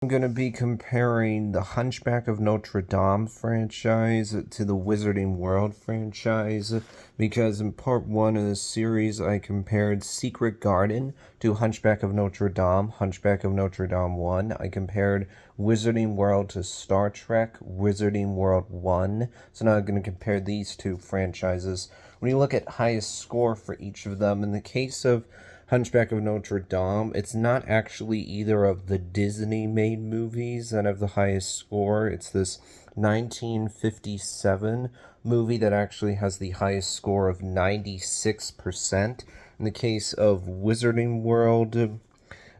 I'm going to be comparing the Hunchback of Notre Dame franchise to the Wizarding World franchise because in part one of the series I compared Secret Garden to Hunchback of Notre Dame, Hunchback of Notre Dame 1. I compared Wizarding World to Star Trek, Wizarding World 1. So now I'm going to compare these two franchises. When you look at highest score for each of them, in the case of Hunchback of Notre Dame, it's not actually either of the Disney made movies that have the highest score. It's this 1957 movie that actually has the highest score of 96%. In the case of Wizarding World,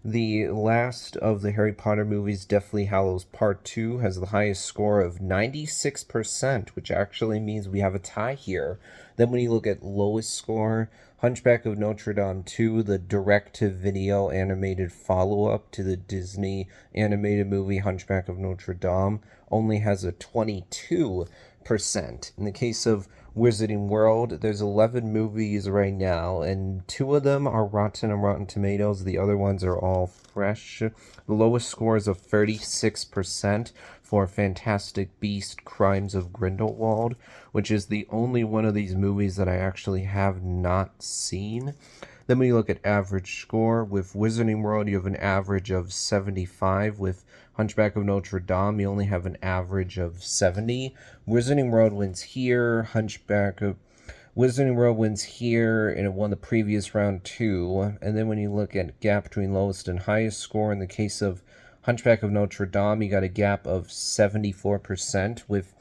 the last of the Harry Potter movies, Deathly Hallows Part 2, has the highest score of 96%, which actually means we have a tie here. Then when you look at lowest score, Hunchback of Notre Dame 2, the direct-to-video animated follow-up to the Disney animated movie Hunchback of Notre Dame, only has a 22%. In the case of Wizarding World, there's 11 movies right now, and 2 of them are rotten on Rotten Tomatoes. The other ones are all fresh. The lowest score is of 36% for Fantastic Beast Crimes of Grindelwald, which is the only one of these movies that I actually have not seen. Then when you look at average score, with Wizarding World, you have an average of 75. With Hunchback of Notre Dame, you only have an average of 70. Wizarding World wins here. Wizarding World wins here, and it won the previous round too. And then when you look at gap between lowest and highest score, in the case of Hunchback of Notre Dame, you got a gap of 74%. With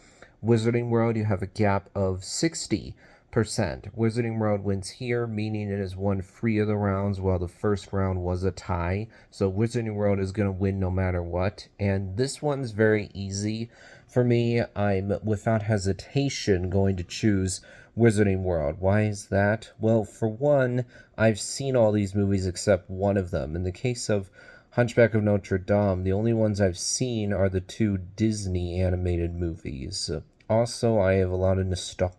Wizarding World, you have a gap of 60%. Wizarding World wins here, meaning it has won 3 of the rounds, while the first round was a tie. So Wizarding World is going to win no matter what. And this one's very easy for me. I'm, without hesitation, going to choose Wizarding World. Why is that? Well, for one, I've seen all these movies except one of them. In the case of Hunchback of Notre Dame, the only ones I've seen are the 2 Disney animated movies. Also, I have a lot of nostalgia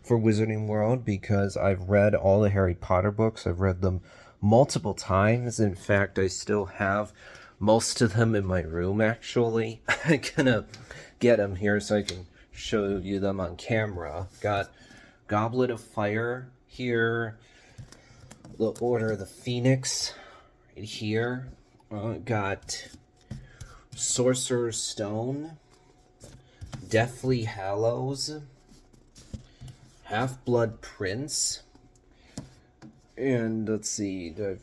for Wizarding World because I've read all the Harry Potter books. I've read them multiple times. In fact, I still have most of them in my room, actually. I'm gonna get them here so I can show you them on camera. Got Goblet of Fire here, the Order of the Phoenix right here. Got Sorcerer's Stone, Deathly Hallows, Half-Blood Prince, and let's see, do I have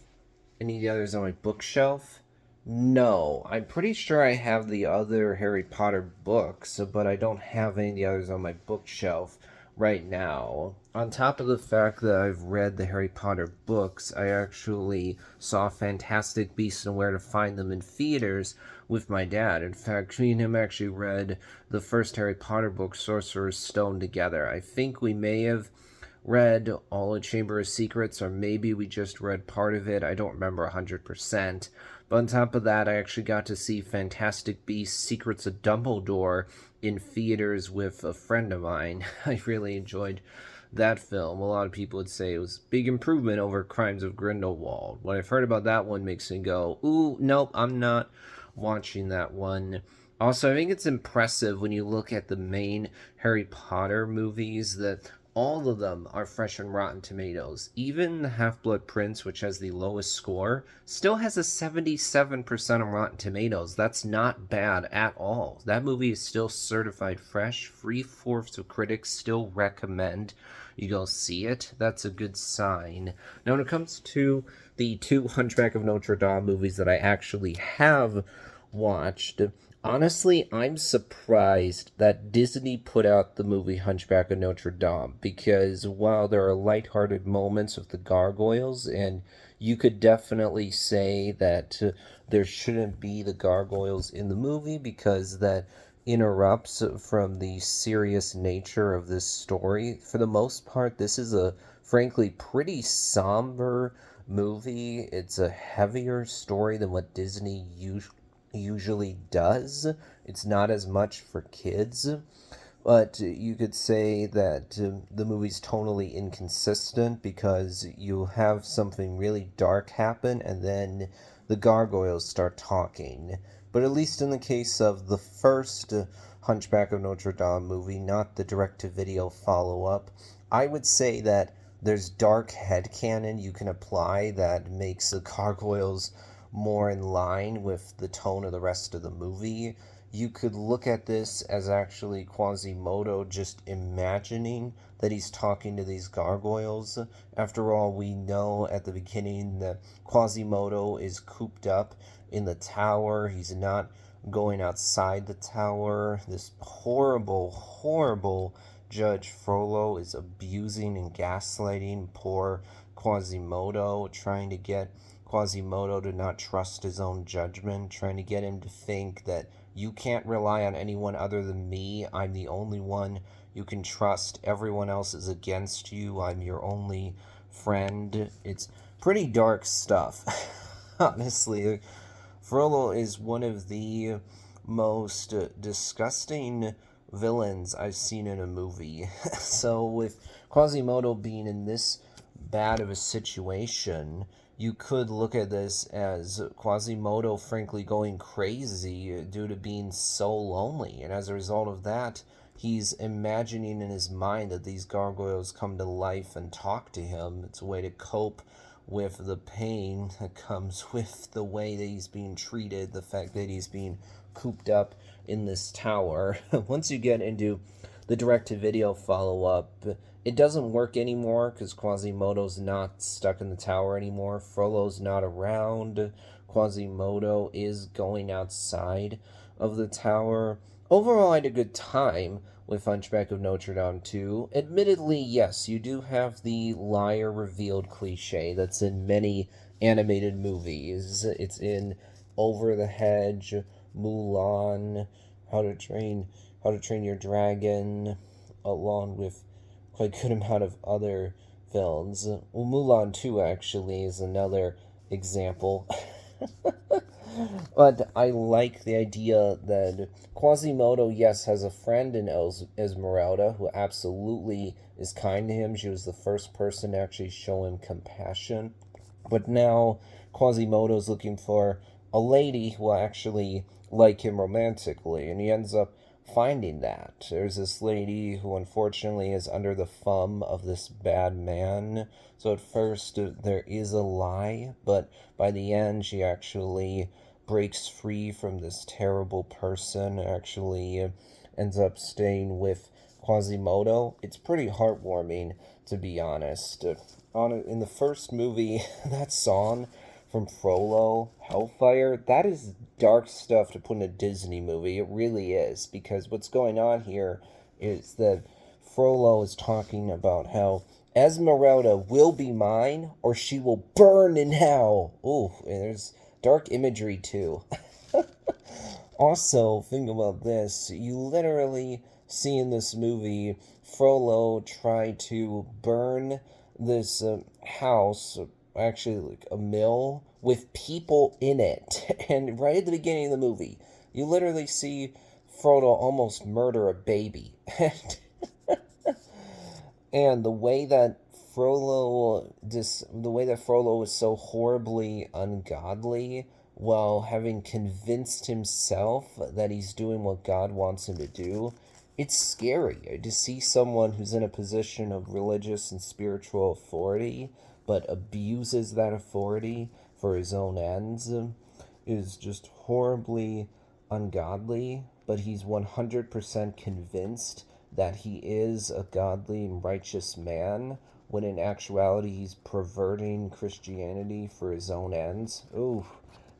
any of the others on my bookshelf? No, I'm pretty sure I have the other Harry Potter books, but I don't have any of the others on my bookshelf right now. On top of the fact that I've read the Harry Potter books, I actually saw Fantastic Beasts and Where to Find Them in theaters with my dad. In fact, me and him actually read the first Harry Potter book, Sorcerer's Stone, together. I think we may have read all of Chamber of Secrets, or maybe we just read part of it. I don't remember 100%. But on top of that, I actually got to see Fantastic Beasts Secrets of Dumbledore in theaters with a friend of mine. I really enjoyed that film. A lot of people would say it was a big improvement over Crimes of Grindelwald. What I've heard about that one makes me go, ooh, nope, I'm not watching that one. Also, I think it's impressive when you look at the main Harry Potter movies that all of them are fresh on Rotten Tomatoes. Even the Half-Blood Prince, which has the lowest score, still has a 77% on Rotten Tomatoes. That's not bad at all. That movie is still certified fresh. 3/4 of critics still recommend you go see it. That's a good sign. Now, when it comes to the 2 Hunchback of Notre Dame movies that I actually have watched, honestly, I'm surprised that Disney put out the movie Hunchback of Notre Dame because while there are lighthearted moments with the gargoyles, and you could definitely say that there shouldn't be the gargoyles in the movie because that interrupts from the serious nature of this story. For the most part, this is a frankly pretty somber movie. It's a heavier story than what Disney usually does. It's not as much for kids, but you could say that the movie's tonally inconsistent because you have something really dark happen and then the gargoyles start talking. But at least in the case of the first Hunchback of Notre Dame movie, not the direct-to-video follow-up, I would say that there's dark headcanon you can apply that makes the gargoyles more in line with the tone of the rest of the movie. You could look at this as actually Quasimodo just imagining that he's talking to these gargoyles. After all, we know at the beginning that Quasimodo is cooped up in the tower. He's not going outside the tower. This horrible, horrible Judge Frollo is abusing and gaslighting poor Quasimodo, trying to get Quasimodo to not trust his own judgment, trying to get him to think that you can't rely on anyone other than me. I'm the only one you can trust. Everyone else is against you. I'm your only friend. It's pretty dark stuff. Honestly, Frollo is one of the most disgusting villains I've seen in a movie. So with Quasimodo being in this bad of a situation, you could look at this as Quasimodo frankly going crazy due to being so lonely, and as a result of that, he's imagining in his mind that these gargoyles come to life and talk to him. It's a way to cope with the pain that comes with the way that he's being treated, the fact that he's being cooped up in this tower. Once you get into the direct-to-video follow-up, it doesn't work anymore because Quasimodo's not stuck in the tower anymore. Frollo's not around. Quasimodo is going outside of the tower. Overall, I had a good time with Hunchback of Notre Dame 2. Admittedly, yes, you do have the liar revealed cliche that's in many animated movies. It's in Over the Hedge, Mulan, How to Train Your Dragon, along with quite a good amount of other films. Well, Mulan 2 actually is another example. But I like the idea that Quasimodo, yes, has a friend in Esmeralda who absolutely is kind to him. She was the first person to actually show him compassion. But now Quasimodo's looking for a lady who will actually like him romantically, and he ends up finding that. There's this lady who unfortunately is under the thumb of this bad man. So at first there is a lie, but by the end she actually breaks free from this terrible person, actually ends up staying with Quasimodo. It's pretty heartwarming, to be honest. In the first movie, that song from Frollo, Hellfire, that is dark stuff to put in a Disney movie. It really is, because what's going on here is that Frollo is talking about how Esmeralda will be mine or she will burn in hell. Ooh, and there's dark imagery too. Also, think about this. You literally see in this movie Frollo try to burn this house, actually like a mill, with people in it. And right at the beginning of the movie, you literally see Frodo almost murder a baby. And the way that Frollo is so horribly ungodly while having convinced himself that he's doing what God wants him to do, it's scary to see someone who's in a position of religious and spiritual authority but abuses that authority for his own ends is just horribly ungodly, but he's 100% convinced that he is a godly and righteous man, when in actuality he's perverting Christianity for his own ends. Ooh,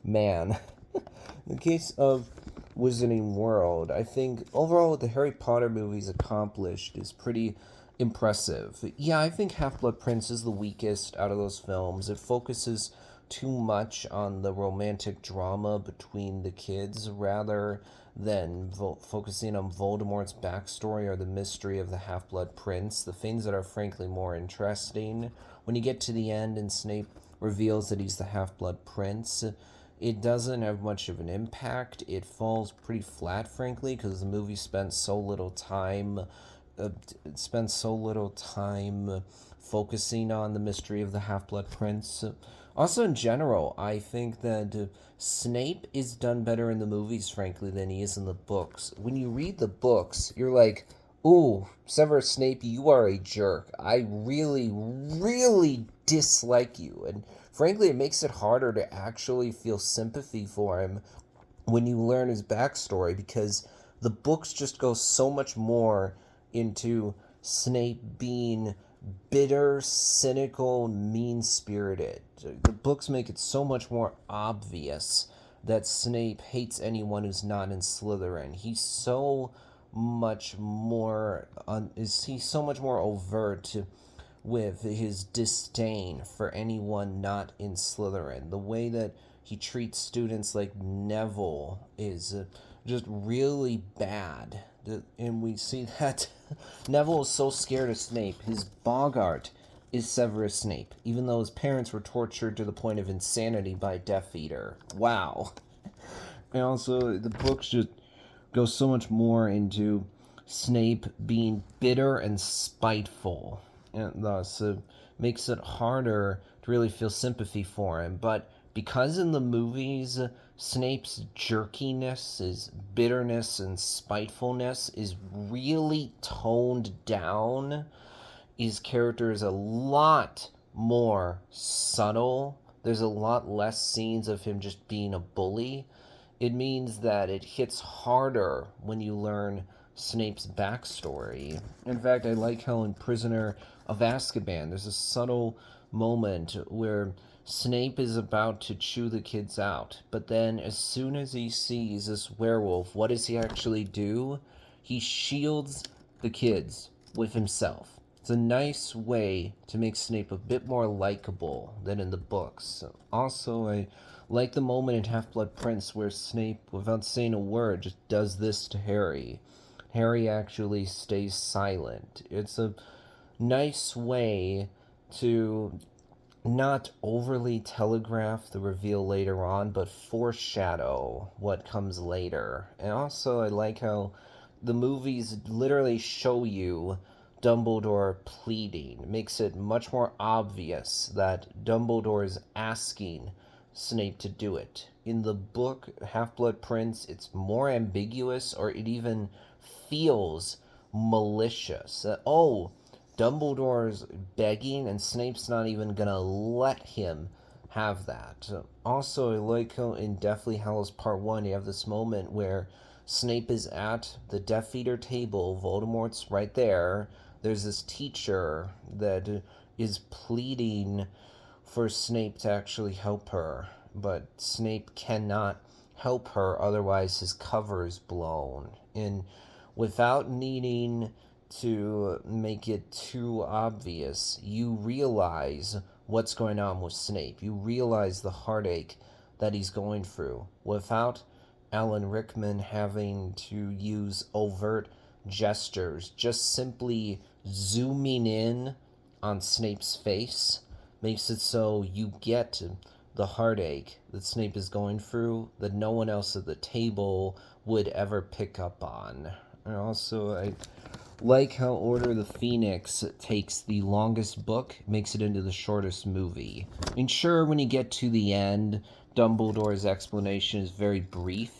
man. In the case of Wizarding World, I think overall what the Harry Potter movies accomplished is pretty impressive. Yeah, I think Half-Blood Prince is the weakest out of those films. It focuses too much on the romantic drama between the kids rather than focusing on Voldemort's backstory or the mystery of the Half-Blood Prince, the things that are frankly more interesting. When you get to the end and Snape reveals that he's the Half-Blood Prince, it doesn't have much of an impact. It falls pretty flat, frankly, because the movie spent so little time focusing on the mystery of the Half-Blood Prince. Also, in general, I think that Snape is done better in the movies, frankly, than he is in the books. When you read the books, you're like, ooh, Severus Snape, you are a jerk. I really, really dislike you. And frankly, it makes it harder to actually feel sympathy for him when you learn his backstory, because the books just go so much more into Snape being bitter, cynical, mean spirited. The books make it so much more obvious that Snape hates anyone who's not in Slytherin. He's so much more overt with his disdain for anyone not in Slytherin. The way that he treats students like Neville is just really bad. And we see that Neville is so scared of Snape. His Bogart is Severus Snape, even though his parents were tortured to the point of insanity by Death Eater. Wow. And also, the books just go so much more into Snape being bitter and spiteful, and thus makes it harder to really feel sympathy for him. But because in the movies, Snape's jerkiness, his bitterness and spitefulness is really toned down, his character is a lot more subtle. There's a lot less scenes of him just being a bully. It means that it hits harder when you learn Snape's backstory. In fact, I like how in Prisoner of Azkaban, there's a subtle moment where Snape is about to chew the kids out, but then as soon as he sees this werewolf, what does he actually do? He shields the kids with himself. It's a nice way to make Snape a bit more likable than in the books. Also, I like the moment in Half-Blood Prince where Snape, without saying a word, just does this to Harry. Harry actually stays silent. It's a nice way to not overly telegraph the reveal later on, but foreshadow what comes later. And also, I like how the movies literally show you Dumbledore pleading. It makes it much more obvious that Dumbledore is asking Snape to do it. In the book Half-Blood Prince, it's more ambiguous, or it even feels malicious. Dumbledore's begging, and Snape's not even gonna let him have that. Also, I like how in Deathly Hallows Part 1, you have this moment where Snape is at the Death Eater table, Voldemort's right there. There's this teacher that is pleading for Snape to actually help her, but Snape cannot help her, otherwise his cover is blown. And without needing to make it too obvious, you realize what's going on with Snape. You realize the heartache that he's going through without Alan Rickman having to use overt gestures. Just simply zooming in on Snape's face makes it so you get the heartache that Snape is going through that no one else at the table would ever pick up on. And also, I like how Order of the Phoenix takes the longest book, makes it into the shortest movie. I mean, sure, when you get to the end, Dumbledore's explanation is very brief.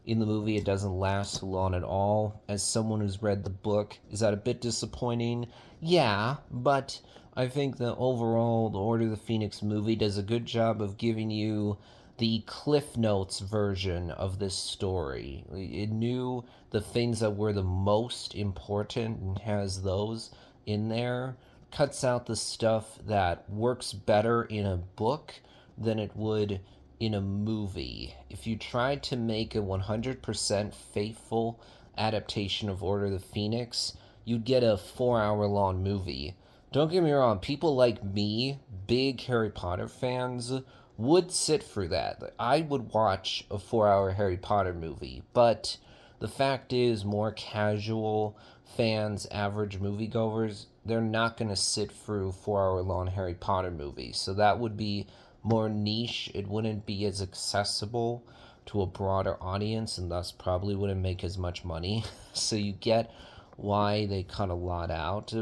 In the movie, it doesn't last long at all. As someone who's read the book, is that a bit disappointing? Yeah, but I think that overall, the Order of the Phoenix movie does a good job of giving you the Cliff Notes version of this story. It knew the things that were the most important and has those in there. Cuts out the stuff that works better in a book than it would in a movie. If you tried to make a 100% faithful adaptation of Order of the Phoenix, you'd get a 4-hour long movie. Don't get me wrong, people like me, big Harry Potter fans, would sit through that. I would watch a 4-hour Harry Potter movie, but the fact is, more casual fans, average moviegoers, they're not going to sit through 4-hour long Harry Potter movies. So that would be more niche. It wouldn't be as accessible to a broader audience, and thus probably wouldn't make as much money. So you get why they cut a lot out.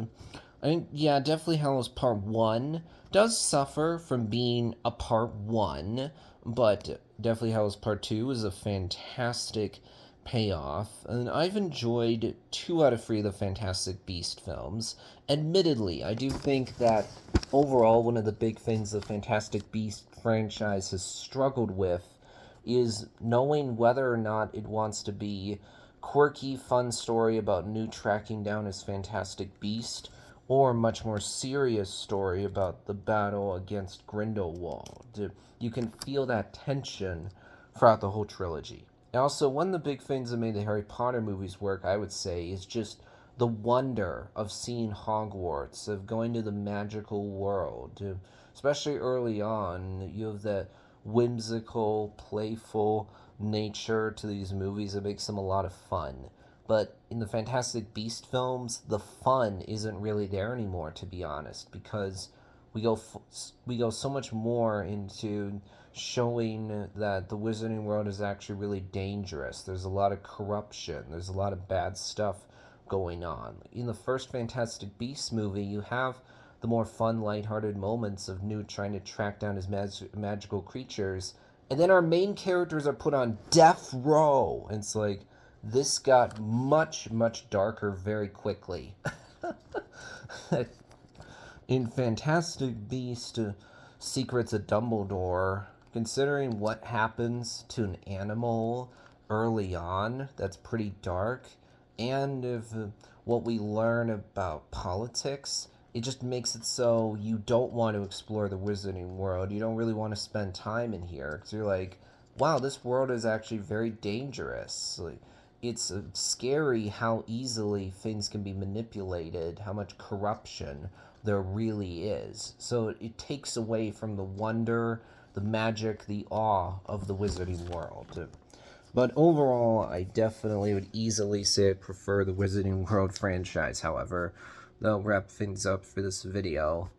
I mean, yeah, Deathly Hallows Part 1 does suffer from being a Part 1, but Deathly Hallows Part 2 is a fantastic payoff, and I've enjoyed 2 out of 3 of the Fantastic Beast films. Admittedly, I do think that overall, one of the big things the Fantastic Beast franchise has struggled with is knowing whether or not it wants to be quirky, fun story about Newt tracking down his Fantastic Beast, or a much more serious story about the battle against Grindelwald. You can feel that tension throughout the whole trilogy. And also, one of the big things that made the Harry Potter movies work, I would say, is just the wonder of seeing Hogwarts, of going to the magical world. Especially early on, you have that whimsical, playful nature to these movies that makes them a lot of fun. But in the Fantastic Beast films, the fun isn't really there anymore, to be honest, because we go so much more into showing that the wizarding world is actually really dangerous. There's a lot of corruption. There's a lot of bad stuff going on. In the first Fantastic Beasts movie, you have the more fun, lighthearted moments of Newt trying to track down his magical creatures, and then our main characters are put on death row. And it's like, this got much, much darker very quickly. In Fantastic Beast Secrets of Dumbledore, considering what happens to an animal early on, that's pretty dark, and if what we learn about politics, it just makes it so you don't want to explore the wizarding world. You don't really want to spend time in here because you're like, wow, this world is actually very dangerous. Like, it's scary how easily things can be manipulated, how much corruption there really is. So it takes away from the wonder, the magic, the awe of the wizarding world. But overall, I definitely would easily say I prefer the Wizarding World franchise. However, that'll wrap things up for this video.